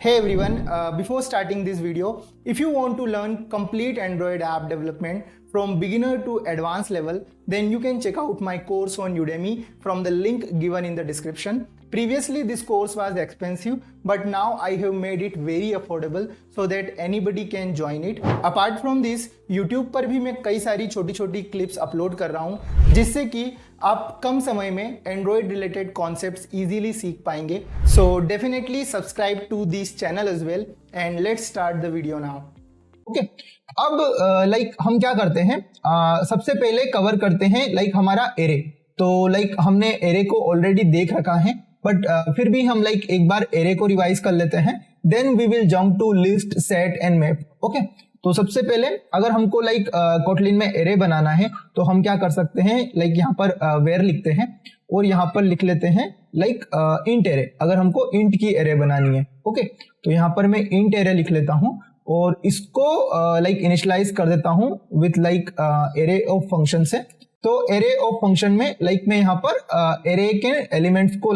Hey everyone, before starting this video, if you want to learn complete Android app development from beginner to advanced level, then you can check out my course on Udemy from the link given in the description. Previously this course was expensive, but now I have made it very affordable so that anybody can join it. Apart from this, YouTube पर भी मैं कई सारी छोटी छोटी clips upload कर रहा हूँ जिससे कि आप कम समय में Android रिलेटेड कॉन्सेप्ट्स इजीली सीख पाएंगे. So definitely subscribe to this channel as well and let's start the video now. Okay अब हम क्या करते हैं, सबसे पहले कवर करते हैं हमारा एरे. तो हमने एरे को ऑलरेडी देख रखा है, बट फिर भी हम एक बार एरे को रिवाइज कर लेते हैं. Then we will jump to list, set and map. Okay, तो सबसे पहले अगर हमको कोटलिन में एरे बनाना है तो हम क्या कर सकते हैं, यहाँ पर वेयर लिखते हैं और यहाँ पर लिख लेते हैं इंट एरे. अगर हमको इंट की एरे बनानी है, ओके, तो यहाँ पर मैं इंट एरे लिख लेता हूँ और इसको इनिशियलाइज कर देता हूँ विथ एरे ऑफ फंक्शन से. तो एरे ऑफ फंक्शन में मैं यहाँ पर एरे के एलिमेंट्स को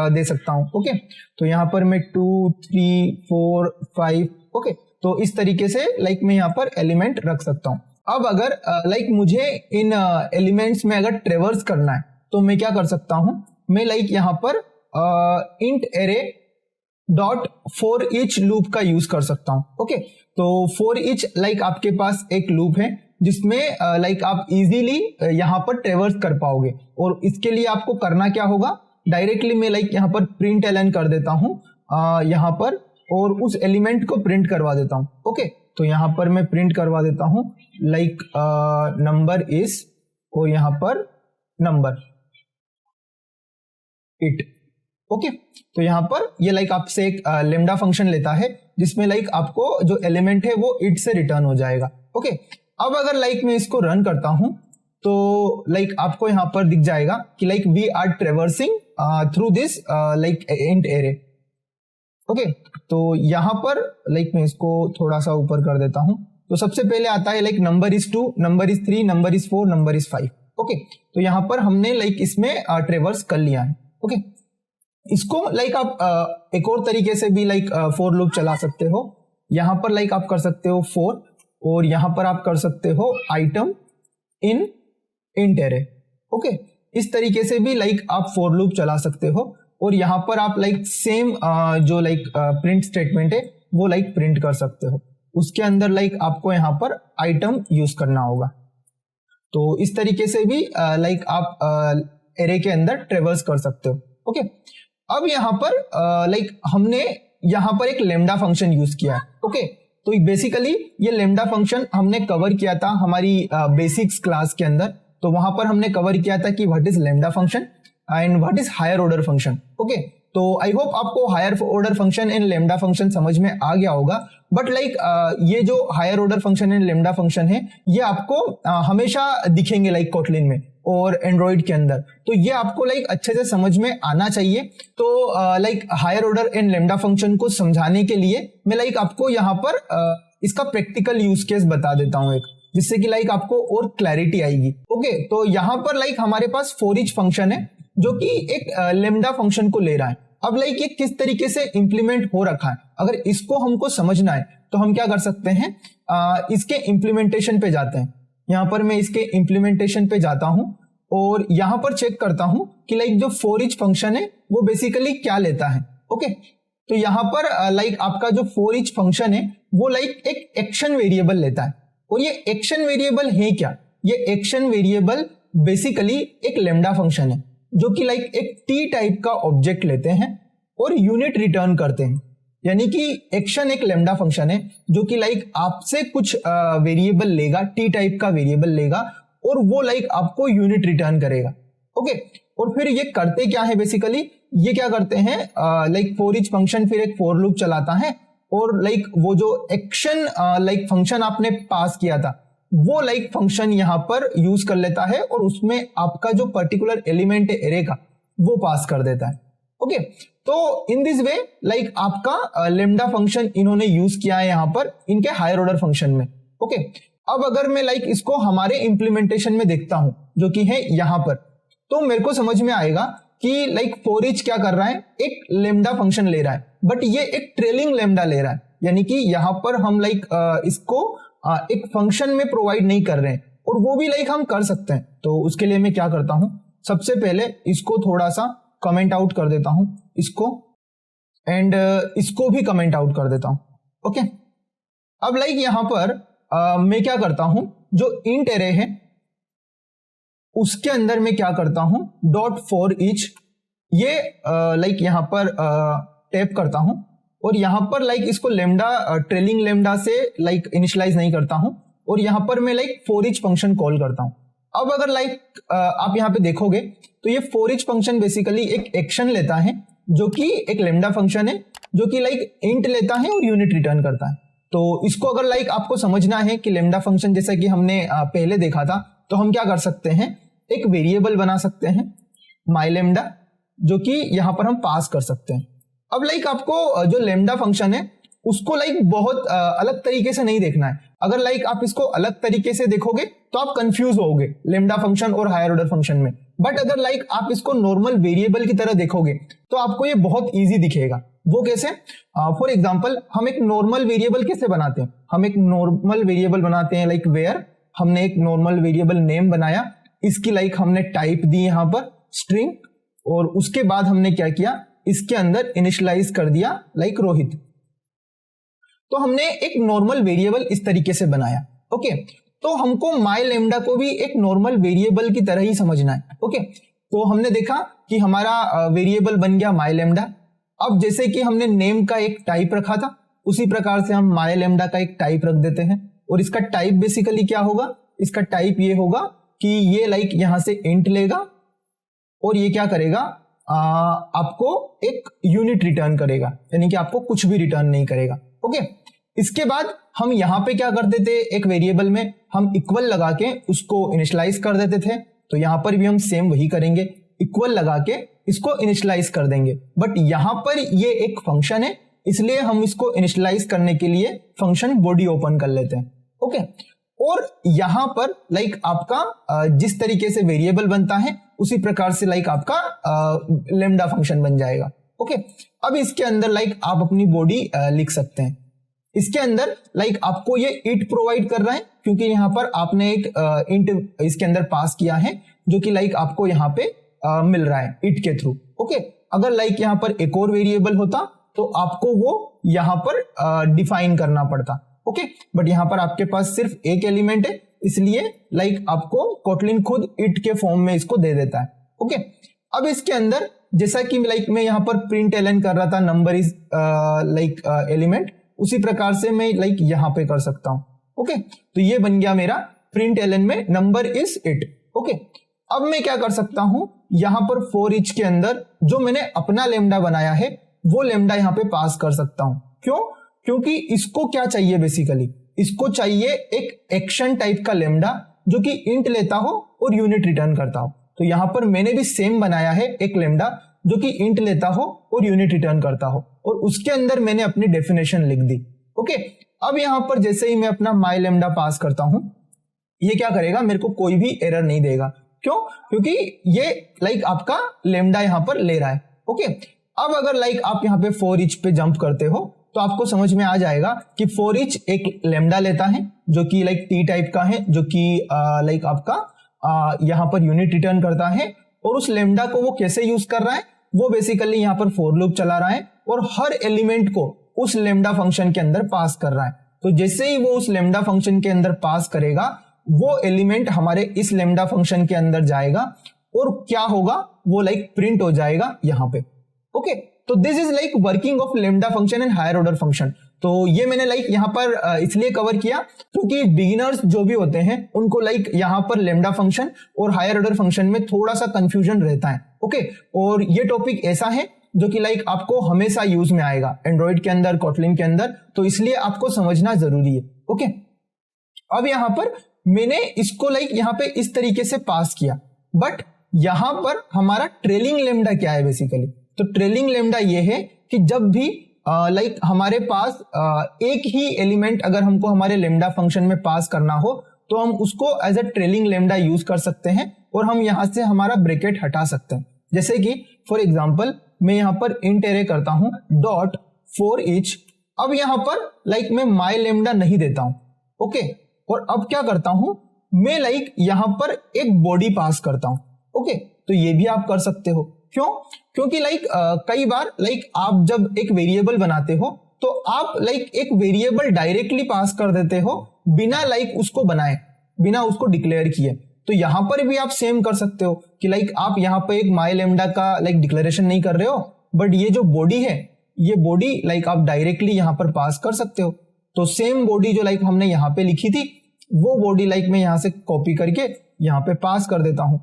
दे सकता हूँ. ओके, तो यहाँ पर मैं 2, 3, 4, 5, ओके, तो इस तरीके से मैं यहाँ पर एलिमेंट रख सकता हूँ. अब अगर मुझे इन एलिमेंट्स में अगर ट्रेवर्स करना है तो मैं क्या कर सकता हूँ, मैं यहाँ पर int array dot for each loop का यूज कर सकता हूँ. ओके, तो फॉर ईच आपके पास एक लूप है जिसमें आप इजीली यहाँ पर ट्रेवर्स कर पाओगे. और इसके लिए आपको करना क्या होगा, डायरेक्टली मैं यहाँ पर प्रिंट एलन कर देता हूँ यहाँ पर और उस एलिमेंट को प्रिंट करवा देता हूँ. ओके, तो यहाँ पर मैं प्रिंट करवा देता हूँ नंबर इज और यहाँ पर नंबर इट. ओके, तो यहाँ पर ये आपसे एक लेमडा फंक्शन लेता है जिसमें आपको जो एलिमेंट है वो इट से रिटर्न हो जाएगा. ओके, अब अगर मैं इसको रन करता हूं तो आपको यहाँ पर दिख जाएगा कि we are traversing through this int array. Okay, तो यहाँ पर मैं इसको थोड़ा सा ऊपर कर देता हूं. तो सबसे पहले आता है number is 2, number is 3, number is 4, number is 5. Okay, तो यहाँ पर हमने इसमें ट्रेवर्स कर लिया है. ओके, इसको आप एक और तरीके से भी फॉर लूप चला सकते हो. यहाँ पर आप कर सकते हो फॉर और यहां पर आप कर सकते हो आइटम इन इंट एरे. ओके, इस तरीके से भी आप फॉर लूप चला सकते हो और यहां पर आप सेम जो प्रिंट स्टेटमेंट है वो प्रिंट कर सकते हो. उसके अंदर आपको यहां पर आइटम यूज करना होगा. तो इस तरीके से भी आप एरे के अंदर ट्रेवर्स कर सकते हो. ओके, अब यहां पर हमने यहां पर एक लेमडा फंक्शन यूज किया है. ओके, तो बेसिकली ये लेमडा फंक्शन हमने कवर किया था हमारी बेसिक्स क्लास के अंदर. तो वहां पर हमने कवर किया था कि what is lambda function and what is higher order function. Okay, तो आई होप आपको higher order function and lambda function समझ में आ गया होगा. बट ये जो higher order function and lambda function है ये आपको हमेशा दिखेंगे कोटलिन में और एंड्रॉइड के अंदर. तो ये आपको अच्छे से समझ में आना चाहिए. तो higher order and lambda function को समझाने के लिए मैं आपको यहाँ पर इसका प्रैक्टिकल यूज केस बता देता हूँ एक, जिससे कि आपको और क्लैरिटी आएगी. ओके, तो यहाँ पर हमारे पास फॉर ईच फंक्शन है जो कि एक लेमडा फंक्शन को ले रहा है. अब ये किस तरीके से इंप्लीमेंट हो रखा है, अगर इसको हमको समझना है तो हम क्या कर सकते हैं, इसके इंप्लीमेंटेशन पे जाते हैं. यहाँ पर मैं इसके इंप्लीमेंटेशन पे जाता हूं और यहां पर चेक करता हूं कि जो फॉर ईच फंक्शन है वो बेसिकली क्या लेता है. ओके, तो यहां पर आपका जो फॉर ईच फंक्शन है वो एक एक्शन वेरिएबल लेता है. और ये एक्शन वेरिएबल है क्या, ये एक्शन वेरिएबल बेसिकली एक लेमडा फंक्शन है जो कि एक टी टाइप का ऑब्जेक्ट लेते हैं और यूनिट रिटर्न करते हैं. यानी कि एक्शन एक लेमडा फंक्शन है जो कि आपसे कुछ वेरिएबल लेगा, टी टाइप का वेरिएबल लेगा और वो आपको यूनिट रिटर्न करेगा. ओके, और फिर ये करते क्या है, बेसिकली ये क्या करते हैं, फॉर ईच फंक्शन फिर एक फॉर लूप चलाता है और वो जो एक्शन फंक्शन आपने पास किया था वो फंक्शन यहाँ पर यूज कर लेता है और उसमें आपका जो पर्टिकुलर एलिमेंट है एरे का वो पास कर देता है. ओके, तो इन दिस वे आपका लेमडा फंक्शन इन्होंने यूज किया है यहाँ पर इनके हायर ऑर्डर फंक्शन में. ओके, अब अगर मैं इसको हमारे इंप्लीमेंटेशन में देखता हूं जो कि है यहाँ पर, तो मेरे को समझ में आएगा कि लाइक फॉर ईच क्या कर रहा है, एक लेमडा फंक्शन ले रहा है, बट ये एक ट्रेलिंग लेमडा ले रहा है, यानी कि यहां पर हम लाइक इसको एक फंक्शन में प्रोवाइड नहीं कर रहे हैं, और वो भी लाइक हम कर सकते हैं। तो उसके लिए मैं क्या करता हूं, सबसे पहले इसको थोड़ा सा कमेंट आउट कर देता हूं, इसको एंड इसको भी कमेंट आउट कर देता हूं। ओके, अब लाइक यहां पर मैं क्या करता हूं, जो इंट एरे है उसके अंदर मैं क्या करता हूं, डॉट फॉर ईच, ये लाइक यहां पर टैप करता हूं, और यहां पर लाइक इसको लेमडा ट्रेलिंग लेमडा से लाइक इनिशियलाइज नहीं करता हूं, और यहां पर मैं like for each function call करता हूं। अब अगर लाइक आप यहां पे देखोगे तो ये फॉर ईच फंक्शन बेसिकली एक एक्शन लेता है, जो कि एक लेमडा फंक्शन है, जो कि लाइक इंट लेता है और यूनिट रिटर्न करता है। तो इसको अगर लाइक आपको समझना है कि लेमडा फंक्शन जैसा कि हमने पहले देखा था, तो हम क्या कर सकते हैं, एक वेरिएबल बना सकते हैं माई लेमडा, जो कि यहां पर हम पास कर सकते हैं। अब लाइक आपको जो लेमडा फंक्शन है उसको लाइक बहुत अलग तरीके से नहीं देखना है। अगर लाइक आप इसको अलग तरीके से देखोगे तो आप कंफ्यूज होगे लेमडा फंक्शन और हायर ऑर्डर फंक्शन में, बट अगर लाइक आप इसको नॉर्मल वेरिएबल की तरह देखोगे तो आपको ये बहुत इजी दिखेगा। वो कैसे? फॉर एग्जाम्पल हम एक नॉर्मल वेरिएबल कैसे बनाते हैं, हम एक नॉर्मल वेरिएबल बनाते हैं लाइक वेयर, हमने एक नॉर्मल वेरिएबल नेम बनाया, इसकी लाइक हमने टाइप दी यहां पर स्ट्रिंग, और उसके बाद हमने क्या किया, इसके अंदर इनिशियलाइज कर दिया लाइक रोहित। तो हमने एक नॉर्मल वेरिएबल इस तरीके से बनाया। ओके, तो हमको माई लेमडा को भी एक नॉर्मल वेरिएबल की तरह ही समझना है। ओके, तो हमने देखा कि हमारा वेरिएबल बन गया माई लेमडा। अब जैसे कि हमने नेम का एक टाइप रखा था, उसी प्रकार से हम माई लेमडा का एक टाइप रख देते हैं, और इसका टाइप बेसिकली क्या होगा, इसका टाइप ये होगा कि ये लाइक यहां से इंट लेगा और ये क्या करेगा, आपको एक यूनिट रिटर्न करेगा, यानी कि आपको कुछ भी रिटर्न नहीं करेगा। ओके, इसके बाद हम यहां पे क्या करते थे, एक वेरिएबल में हम इक्वल लगा के उसको इनिशियलाइज कर देते थे। तो यहां पर भी हम सेम वही करेंगे, इक्वल लगा के इसको इनिशियलाइज कर देंगे। बट यहां पर ये एक फंक्शन है, इसलिए हम इसको इनिशियलाइज करने के लिए फंक्शन बॉडी ओपन कर लेते हैं। ओके, और यहां पर लाइक आपका जिस तरीके से वेरिएबल बनता है उसी प्रकार से लाइक आपका लेमडा फंक्शन बन जाएगा। ओके, अब इसके अंदर लाइक आप अपनी बॉडी लिख सकते हैं। इसके अंदर लाइक आपको ये इट प्रोवाइड कर रहा है, क्योंकि यहां पर आपने एक इंट इसके अंदर पास किया है, जो कि लाइक आपको यहां पे मिल रहा है इट के थ्रू। ओके, अगर लाइक यहां पर एक और वेरिएबल होता तो आपको वो यहां पर डिफाइन करना पड़ता। ओके, बट यहां पर आपके पास सिर्फ एक एलिमेंट है, इसलिए लाइक आपको कोटलिन खुद इट के फॉर्म में इसको दे देता है। ओके, अब इसके अंदर जैसा कि लाइक मैं यहां पर प्रिंट एलन कर रहा था नंबर इज लाइक एलिमेंट, उसी प्रकार से मैं लाइक यहां पे कर सकता हूं। ओके, तो ये बन गया मेरा प्रिंट एलन में नंबर इज इट। ओके, अब मैं क्या कर सकता हूं, यहां पर फॉर ईच के अंदर जो मैंने अपना लेमडा बनाया है वो लेमडा यहां पे पास कर सकता हूं। क्यों? क्योंकि इसको क्या चाहिए, बेसिकली इसको चाहिए एक एक्शन टाइप का लेमडा जो कि इंट लेता हो और यूनिट रिटर्न करता हो। तो यहां पर मैंने भी सेम बनाया है एक लेमडा जो कि इंट लेता हो और यूनिट रिटर्न करता हो, और उसके अंदर मैंने अपनी डेफिनेशन लिख दी। ओके, अब यहां पर जैसे ही मैं अपना माई लेमडा पास करता हूं, ये क्या करेगा, मेरे को कोई भी एरर नहीं देगा। क्यों? क्योंकि ये लाइक आपका लेमडा यहां पर ले रहा है। ओके, अब अगर लाइक आप यहां पे फॉर ईच पे जंप करते हो तो आपको समझ में आ जाएगा कि फॉर ईच एक लेमडा लेता है जो कि लाइक टी टाइप का है, जो कि लाइक आपका यहां पर यूनिट रिटर्न करता है, और उस लेमडा को वो कैसे यूज कर रहा है, वो बेसिकली यहां पर फॉर लूप चला रहा है और हर एलिमेंट को उस लेमडा फंक्शन के अंदर पास कर रहा है। तो जैसे ही वो उस लेमडा फंक्शन के अंदर पास करेगा, वो एलिमेंट हमारे इस लेमडा फंक्शन के अंदर जाएगा और क्या होगा, वो लाइक प्रिंट हो जाएगा यहां पे। ओके, तो this is like working of lambda function and higher order function. तो ये मैंने लाइक यहाँ पर इसलिए कवर किया क्योंकि बिगिनर्स जो भी होते हैं उनको लाइक यहाँ पर लेमडा फंक्शन और हायर ऑर्डर फंक्शन में थोड़ा सा कंफ्यूजन रहता है। ओके, और ये टॉपिक ऐसा है जो कि लाइक आपको हमेशा यूज में आएगा एंड्रॉइड के अंदर, कोटलिन के अंदर, तो इसलिए आपको समझना जरूरी है। ओके, अब यहां पर मैंने इसको लाइक यहां पे इस तरीके से पास किया, बट यहां पर हमारा ट्रेलिंग लेमडा क्या है बेसिकली, तो ट्रेलिंग लेमडा ये है कि जब भी लाइक हमारे पास एक ही एलिमेंट अगर हमको हमारे लेमडा फंक्शन में पास करना हो तो हम उसको as a trailing lambda use कर सकते हैं और हम यहां से हमारा ब्रैकेट हटा सकते हैं। जैसे कि फॉर एग्जांपल मैं यहाँ पर इंट एरे करता हूं डॉट फॉर ईच। अब यहाँ पर लाइक मैं माई लेमडा नहीं देता हूं, ओके। और अब क्या करता हूं, मैं लाइक यहाँ पर एक बॉडी पास करता हूं, ओके। तो ये भी आप कर सकते हो। क्यों? क्योंकि लाइक कई बार लाइक आप जब एक वेरिएबल बनाते हो तो आप लाइक एक वेरिएबल डायरेक्टली पास कर देते हो बिना लाइक उसको बनाए, बिना उसको डिक्लेयर किए। तो यहां पर भी आप सेम कर सकते हो कि लाइक आप यहाँ पे एक माई लेमडा का लाइक डिक्लेरेशन नहीं कर रहे हो, बट ये जो बॉडी है, ये बॉडी लाइक आप डायरेक्टली यहाँ पर पास कर सकते हो। तो सेम बॉडी जो लाइक हमने यहाँ पे लिखी थी, वो बॉडी लाइक मैं यहाँ से कॉपी करके यहाँ पे पास कर देता हूं।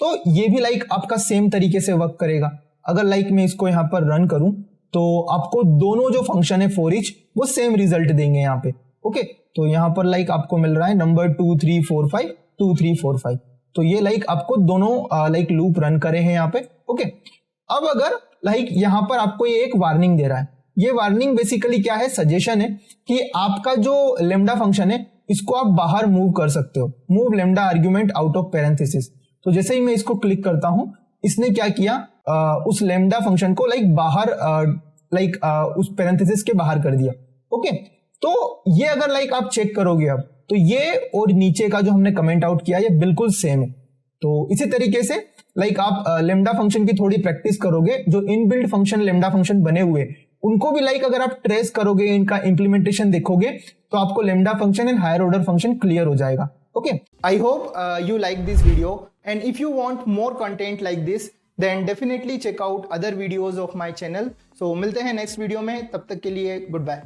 तो ये भी लाइक आपका सेम तरीके से वर्क करेगा। अगर लाइक मैं इसको यहाँ पर रन करूं तो आपको दोनों जो फंक्शन है फॉर ईच वो सेम रिजल्ट देंगे यहाँ पे, ओके। तो यहाँ पर लाइक आपको मिल रहा है नंबर 2 3 4 5 2 3 4 5। तो ये लाइक आपको दोनों लाइक लूप रन करे हैं यहाँ पे, ओके। अब अगर लाइक यहाँ पर आपको ये एक वार्निंग दे रहा है, ये वार्निंग बेसिकली क्या है, सजेशन है कि आपका जो लेमडा फंक्शन है इसको आप बाहर मूव कर सकते हो, move lambda argument out of parenthesis. तो जैसे ही मैं इसको क्लिक करता हूं, इसने क्या किया, उस लेमडा फंक्शन को लाइक बाहर उस पैरेंथेसिस के बाहर कर दिया, ओके। तो ये अगर लाइक आप चेक करोगे अब, तो ये और नीचे का जो हमने कमेंट आउट किया ये बिल्कुल सेम है। तो इसी तरीके से लाइक आप लेमडा फंक्शन की थोड़ी प्रैक्टिस करोगे, जो इनबिल्ट फंक्शन लेमडा फंक्शन बने हुए उनको भी लाइक अगर आप ट्रेस करोगे, इनका इंप्लीमेंटेशन देखोगे, तो आपको lambda function and higher order function clear हो जाएगा, okay. I hope you like this video, and if you want more content like this then definitely check out other videos of my channel. So मिलते हैं next video में, तब तक के लिए good bye.